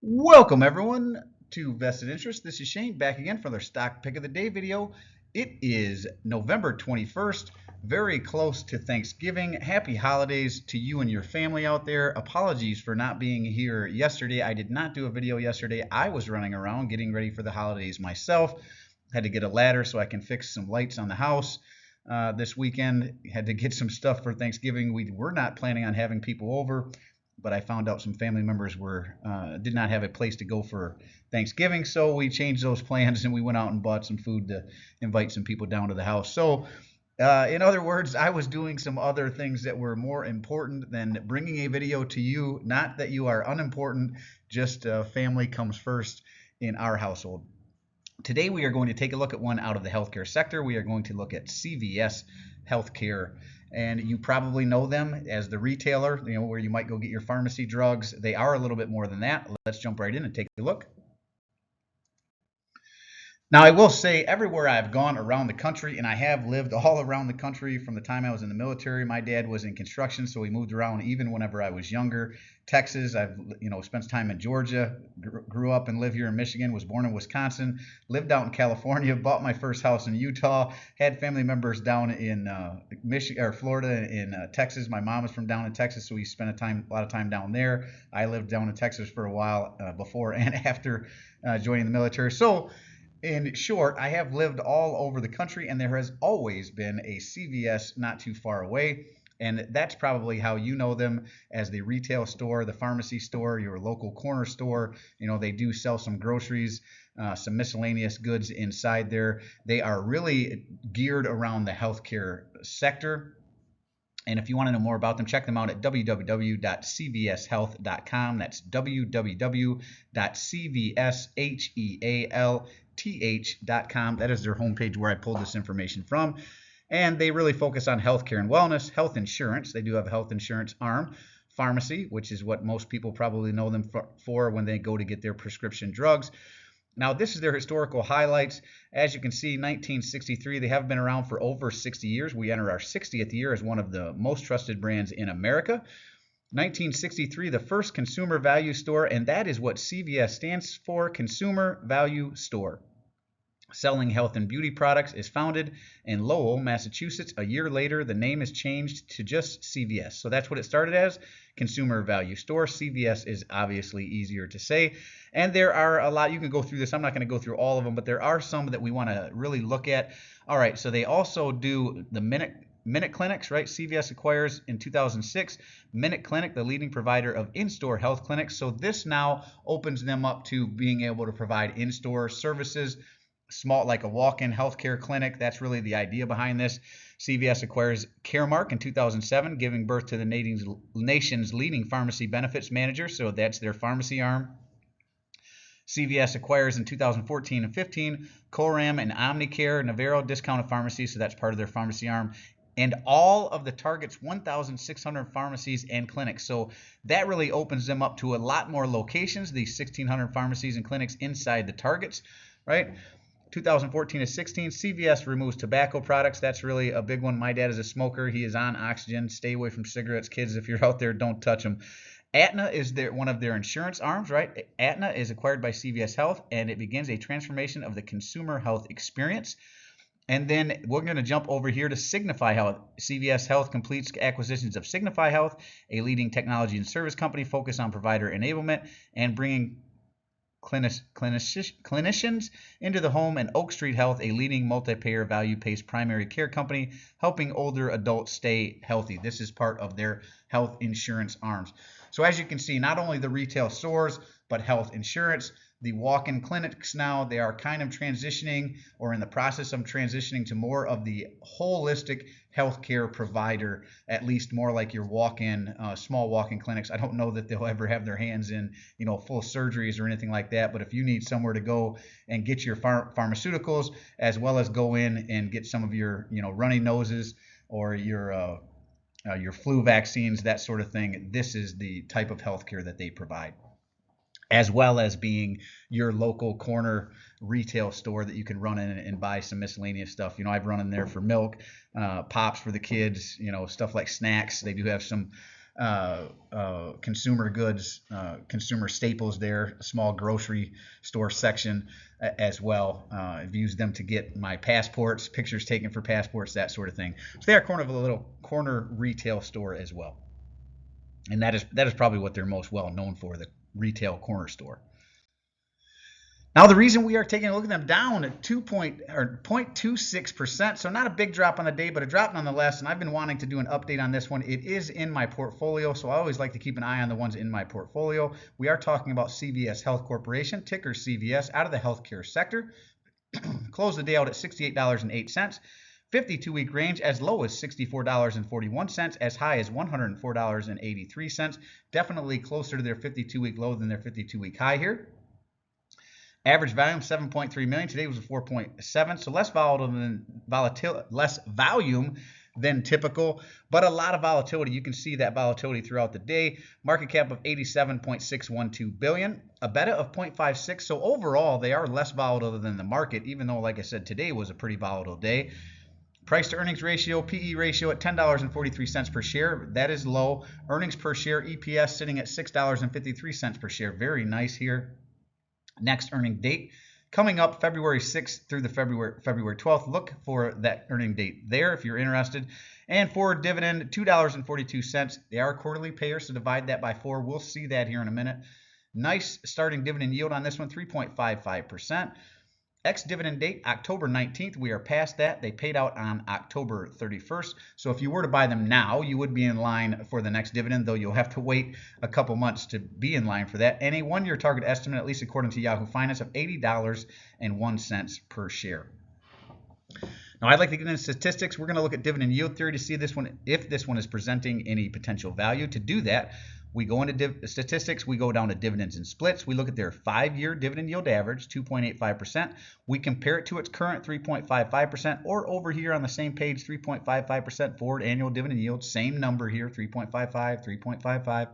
Welcome everyone to Vested Interest. This is Shane back again for their stock pick of the day video. It is November 21st, very close to Thanksgiving. Happy holidays to you and your family out there. Apologies for not being here yesterday. I did not do a video yesterday. I was running around getting ready for the holidays myself. Had to get a ladder so I can fix some lights on the house. This weekend, had to get some stuff for Thanksgiving. We were not planning on having people over, but I found out some family members did not have a place to go for Thanksgiving, so we changed those plans and we went out and bought some food to invite some people down to the house. So, in other words, I was doing some other things that were more important than bringing a video to you. Not that you are unimportant, just family comes first in our household. Today we are going to take a look at one out of the healthcare sector. We are going to look at CVS Healthcare, and you probably know them as the retailer, where you might go get your pharmacy drugs. They are a little bit more than that. Let's jump right in and take a look. Now, I will say everywhere I've gone around the country, and I have lived all around the country from the time I was in the military. My dad was in construction, so we moved around even whenever I was younger. Texas, I've spent time in Georgia, grew up and lived here in Michigan, was born in Wisconsin, lived out in California, bought my first house in Utah, had family members down in Michigan or Florida, in Texas. My mom is from down in Texas, so we spent a lot of time down there. I lived down in Texas for a while before and after joining the military. So, in short, I have lived all over the country, and there has always been a CVS not too far away. And that's probably how you know them, as the retail store, the pharmacy store, your local corner store. They do sell some groceries, some miscellaneous goods inside there. They are really geared around the healthcare sector. And if you want to know more about them, check them out at www.cvshealth.com. That's www.cvshealth.com. That is their homepage where I pulled this information from. And they really focus on healthcare and wellness, health insurance. They do have a health insurance arm. Pharmacy, which is what most people probably know them for when they go to get their prescription drugs. Now, this is their historical highlights. As you can see, 1963, they have been around for over 60 years. We enter our 60th year as one of the most trusted brands in America. 1963, the first consumer value store, and that is what CVS stands for, Consumer Value Store. Selling health and beauty products, is founded in Lowell, Massachusetts. A year later, the name is changed to just CVS. So that's what it started as, Consumer Value Store. CVS is obviously easier to say. And there are a lot, you can go through this. I'm not going to go through all of them, but there are some that we want to really look at. All right, so they also do the Minute Clinics, right? CVS acquires in 2006 Minute Clinic, the leading provider of in-store health clinics. So this now opens them up to being able to provide in-store services, small, like a walk-in healthcare clinic. That's really the idea behind this. CVS acquires Caremark in 2007, giving birth to the nation's leading pharmacy benefits manager. So that's their pharmacy arm. CVS acquires in 2014 and 15 Coram and Omnicare, Navarro discounted pharmacies. So that's part of their pharmacy arm. And all of the Target's 1,600 pharmacies and clinics. So that really opens them up to a lot more locations, these 1,600 pharmacies and clinics inside the Targets, right? 2014 to 16, CVS removes tobacco products. That's really a big one. My dad is a smoker. He is on oxygen. Stay away from cigarettes. Kids, if you're out there, don't touch them. Aetna is one of their insurance arms, right? Aetna is acquired by CVS Health, and it begins a transformation of the consumer health experience. And then we're going to jump over here to Signify Health. CVS Health completes acquisitions of Signify Health, a leading technology and service company focused on provider enablement and bringing clinicians into the home, and Oak Street Health, a leading multi-payer value-based primary care company helping older adults stay healthy. This is part of their health insurance arms. So as you can see, not only the retail stores, but health insurance. The walk-in clinics now, they are kind of transitioning, or in the process of transitioning, to more of the holistic healthcare provider, at least more like your walk-in, small walk-in clinics. I don't know that they'll ever have their hands in, full surgeries or anything like that, but if you need somewhere to go and get your pharmaceuticals, as well as go in and get some of your, runny noses or your flu vaccines, that sort of thing, this is the type of healthcare that they provide, as well as being your local corner retail store that you can run in and buy some miscellaneous stuff. I've run in there for milk, pops for the kids, stuff like snacks. They do have some consumer goods, consumer staples there, a small grocery store section as well. I've used them to get my passports, pictures taken for passports, that sort of thing. So they are kind of a little corner retail store as well. And that is probably what they're most well known for, the retail corner store. Now, the reason we are taking a look at them down at 0.26%, so not a big drop on the day, but a drop nonetheless, and I've been wanting to do an update on this one. It is in my portfolio, so I always like to keep an eye on the ones in my portfolio. We are talking about CVS Health Corporation, ticker CVS, out of the healthcare sector. Closed the day out at $68.08. 52-week range as low as $64.41, as high as $104.83. Definitely closer to their 52-week low than their 52-week high here. Average volume 7.3 million. Today was a 4.7, so less volume than typical, but a lot of volatility. You can see that volatility throughout the day. Market cap of 87.612 billion, a beta of 0.56. So overall, they are less volatile than the market, even though, like I said, today was a pretty volatile day. Price to earnings ratio, PE ratio at $10.43 per share. That is low. Earnings per share, EPS sitting at $6.53 per share. Very nice here. Next earning date coming up February 6th through the February 12th. Look for that earning date there if you're interested. And for dividend, $2.42. They are quarterly payers, so divide that by 4. We'll see that here in a minute. Nice starting dividend yield on this one, 3.55%. Ex-dividend date, October 19th. We are past that. They paid out on October 31st. So if you were to buy them now, you would be in line for the next dividend, though you'll have to wait a couple months to be in line for that. And a one-year target estimate, at least according to Yahoo Finance, of $80.01 per share. Now, I'd like to get into statistics. We're going to look at dividend yield theory to see this one, if this one is presenting any potential value. To do that, we go into statistics, we go down to dividends and splits. We look at their 5-year dividend yield average, 2.85%. We compare it to its current 3.55%, or over here on the same page, 3.55% forward annual dividend yield. Same number here, 3.55, 3.55.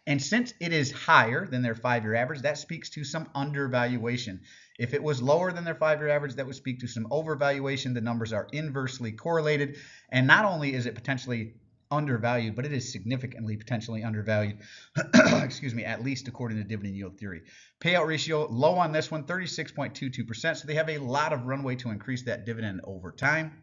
And since it is higher than their 5-year average, that speaks to some undervaluation. If it was lower than their 5-year average, that would speak to some overvaluation. The numbers are inversely correlated. And not only is it potentially undervalued, but it is significantly potentially undervalued, excuse me, at least according to dividend yield theory. Payout ratio low on this one, 36.22%. So they have a lot of runway to increase that dividend over time.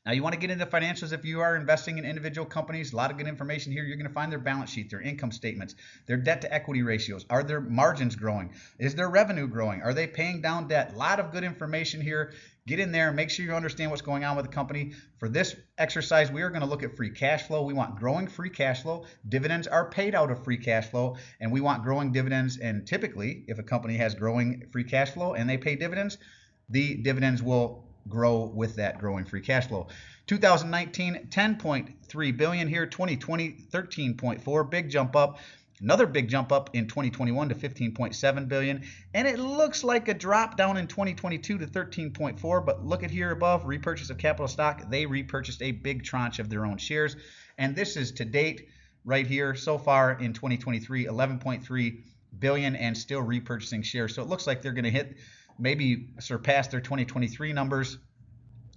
Now, you want to get into financials if you are investing in individual companies. A lot of good information here. You're going to find their balance sheet, their income statements, their debt to equity ratios. Are their margins growing? Is their revenue growing? Are they paying down debt? A lot of good information here. Get in there and make sure you understand what's going on with the company. For this exercise, we are going to look at free cash flow. We want growing free cash flow. Dividends are paid out of free cash flow, and we want growing dividends. And typically, if a company has growing free cash flow and they pay dividends, the dividends will grow with that growing free cash flow. 2019, 10.3 billion here. 2020, 13.4, big jump up. Another big jump up in 2021 to 15.7 billion. And it looks like a drop down in 2022 to 13.4. But look at here above, repurchase of capital stock. They repurchased a big tranche of their own shares. And this is to date right here so far in 2023, 11.3 billion and still repurchasing shares. So it looks like they're going to hit, maybe surpass their 2023 numbers,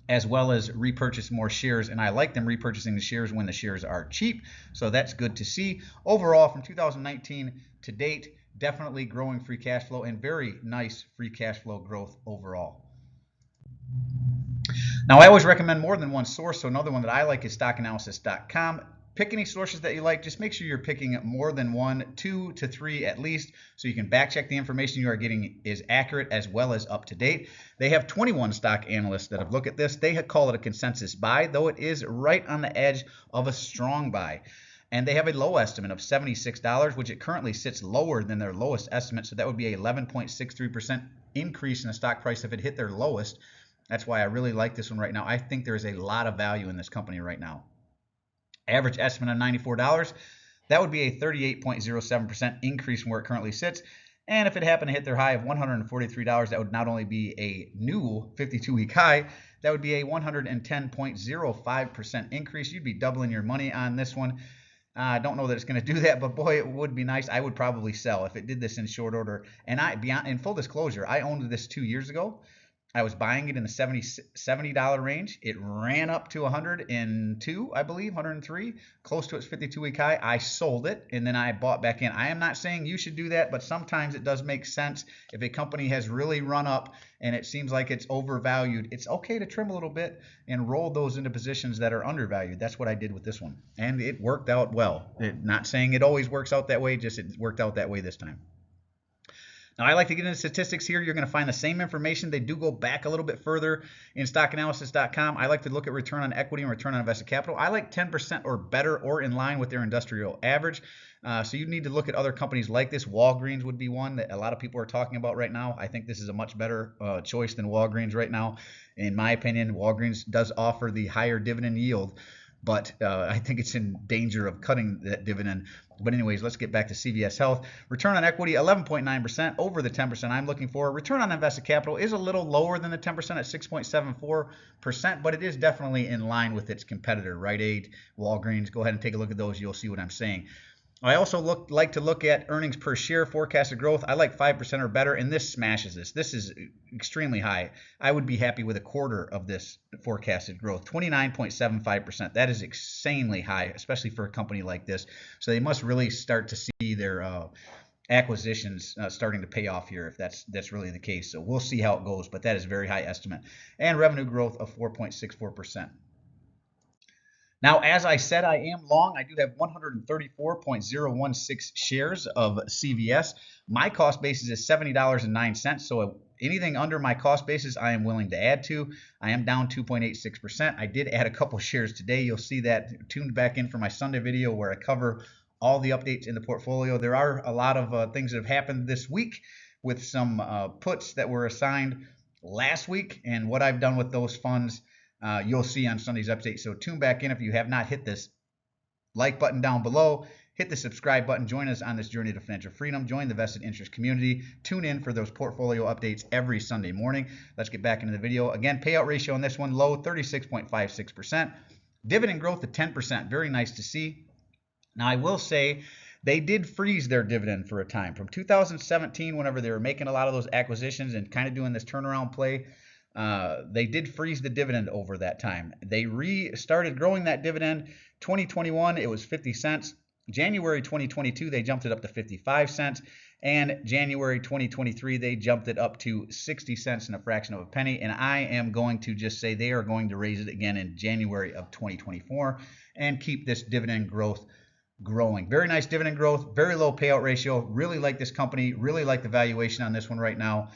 as well as repurchase more shares. And I like them repurchasing the shares when the shares are cheap. So that's good to see. Overall, from 2019 to date, definitely growing free cash flow and very nice free cash flow growth overall. Now, I always recommend more than one source. So another one that I like is stockanalysis.com. Pick any sources that you like. Just make sure you're picking more than 1, 2 to 3 at least, so you can back check the information you are getting is accurate as well as up to date. They have 21 stock analysts that have looked at this. They call it a consensus buy, though it is right on the edge of a strong buy. And they have a low estimate of $76, which it currently sits lower than their lowest estimate. So that would be a 11.63% increase in the stock price if it hit their lowest. That's why I really like this one right now. I think there is a lot of value in this company right now. Average estimate of $94. That would be a 38.07% increase from where it currently sits. And if it happened to hit their high of $143, that would not only be a new 52-week high, that would be a 110.05% increase. You'd be doubling your money on this one. I don't know that it's going to do that, but boy, it would be nice. I would probably sell if it did this in short order. And in full disclosure, I owned this 2 years ago. I was buying it in the $70 range. It ran up to 102, I believe, 103, close to its 52-week high. I sold it, and then I bought back in. I am not saying you should do that, but sometimes it does make sense. If a company has really run up and it seems like it's overvalued, it's okay to trim a little bit and roll those into positions that are undervalued. That's what I did with this one, and it worked out well. Not saying it always works out that way, just it worked out that way this time. Now, I like to get into statistics here. You're going to find the same information. They do go back a little bit further in stockanalysis.com. I like to look at return on equity and return on invested capital. I like 10% or better or in line with their industrial average. So you need to look at other companies like this. Walgreens would be one that a lot of people are talking about right now. I think this is a much better choice than Walgreens right now. In my opinion, Walgreens does offer the higher dividend yield, but I think it's in danger of cutting that dividend. But anyways, let's get back to CVS Health. Return on equity, 11.9%, over the 10% I'm looking for. Return on invested capital is a little lower than the 10% at 6.74%, but it is definitely in line with its competitor, Rite Aid, Walgreens. Go ahead and take a look at those. You'll see what I'm saying. I also like to look at earnings per share forecasted growth. I like 5% or better, and this smashes this. This is extremely high. I would be happy with a quarter of this forecasted growth, 29.75%. That is insanely high, especially for a company like this. So they must really start to see their acquisitions starting to pay off here if that's really the case. So we'll see how it goes, but that is a very high estimate. And revenue growth of 4.64%. Now, as I said, I am long. I do have 134.016 shares of CVS. My cost basis is $70.09. So anything under my cost basis, I am willing to add to. I am down 2.86%. I did add a couple shares today. You'll see that tuned back in for my Sunday video where I cover all the updates in the portfolio. There are a lot of things that have happened this week with some puts that were assigned last week and what I've done with those funds. You'll see on Sunday's update. So tune back in if you have not hit this like button down below. Hit the subscribe button. Join us on this journey to financial freedom. Join the vested interest community. Tune in for those portfolio updates every Sunday morning. Let's get back into the video. Again, payout ratio on this one low, 36.56%. Dividend growth of 10%. Very nice to see. Now, I will say they did freeze their dividend for a time. From 2017, whenever they were making a lot of those acquisitions and kind of doing this turnaround play, they did freeze the dividend over that time. They restarted growing that dividend. 2021, it was 50 cents. January 2022, they jumped it up to 55 cents. And January 2023, they jumped it up to 60 cents and a fraction of a penny. And I am going to just say they are going to raise it again in January of 2024 and keep this dividend growth growing. Very nice dividend growth, very low payout ratio. Really like this company, really like the valuation on this one right now.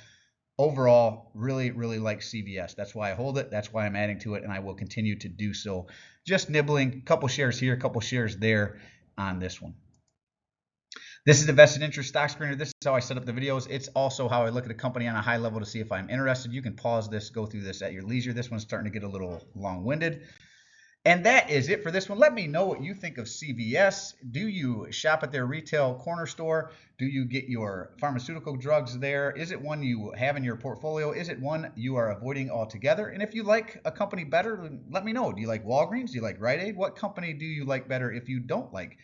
Overall, really like CVS. That's why I hold it. That's why I'm adding to it, and I will continue to do so. Just nibbling, a couple shares here, a couple shares there on this one. This is the vested interest stock screener. This is how I set up the videos. It's also how I look at a company on a high level to see if I'm interested. You can pause this, go through this at your leisure. This one's starting to get a little long-winded. And that is it for this one. Let me know what you think of CVS. Do you shop at their retail corner store? Do you get your pharmaceutical drugs there? Is it one you have in your portfolio? Is it one you are avoiding altogether? And if you like a company better, let me know. Do you like Walgreens? Do you like Rite Aid? What company do you like better if you don't like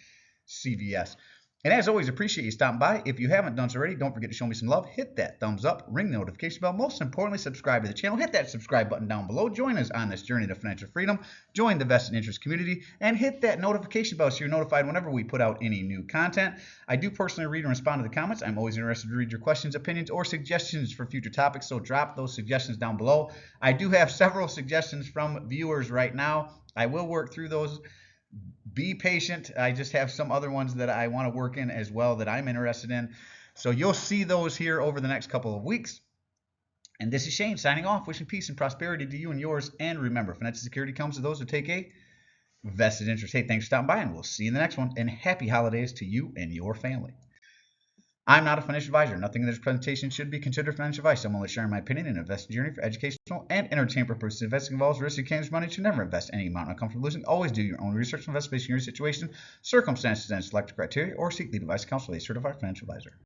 CVS? And as always, appreciate you stopping by. If you haven't done so already, don't forget to show me some love. Hit that thumbs up, ring the notification bell. Most importantly, subscribe to the channel. Hit that subscribe button down below. Join us on this journey to financial freedom. Join the vested interest community and hit that notification bell so you're notified whenever we put out any new content. I do personally read and respond to the comments. I'm always interested to read your questions, opinions, or suggestions for future topics, so drop those suggestions down below. I do have several suggestions from viewers right now. I will work through those. Be patient. I just have some other ones that I want to work in as well that I'm interested in. So you'll see those here over the next couple of weeks. And this is Shane signing off, wishing peace and prosperity to you and yours. And remember, financial security comes to those who take a vested interest. Hey, thanks for stopping by, and we'll see you in the next one. And happy holidays to you and your family. I'm not a financial advisor. Nothing in this presentation should be considered financial advice. I'm only sharing my opinion in an investing journey for educational and entertainment purposes. Investing involves risk. You can't lose money. You should never invest any amount not comfortable losing. Always do your own research and invest based on your situation, circumstances, and select criteria, or seek legal advice counsel, a certified financial advisor.